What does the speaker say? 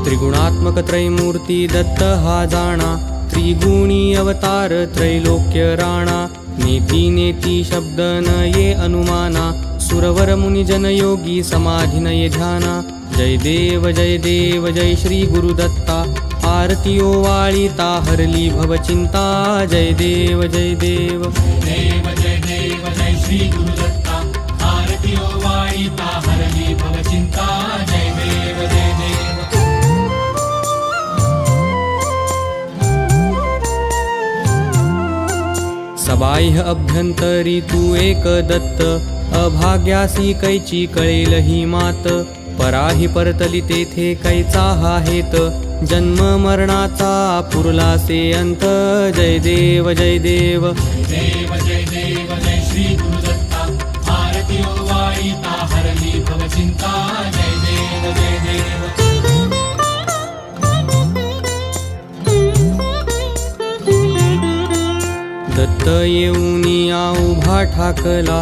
त्रिगुणात्मक त्रैमूर्ती दत्त हा जाणा, त्रिगुणी अवतार त्रैलोक्य राणा। नेती नेती शब्द न ये अनुमाना, सुरवर मुनिजन योगी समाधी न ये ध्याना। जय देव जय श्री गुरुदत्ता, आरती ओवाळिता हरली भवचिंता। जय देव जय देव जय श्री गुरुदत्ता, आरती ओवाळिता हरली भवचिंता। जय देव जय देव। सबाह्य अभ्यंतरी तू एक दत्त, अभाग्यासी कैची कळेल ही मात। पराही परतली तेथे कैचा हा हेत, जन्म मरणाचा पुरलासे अंत। जय देव जय देव जय श्री गुरुदत्ता, आरती ओवाळिता हरली भवचिंता। जय देव जय देव। दत्त येऊनिया उभा ठाकला,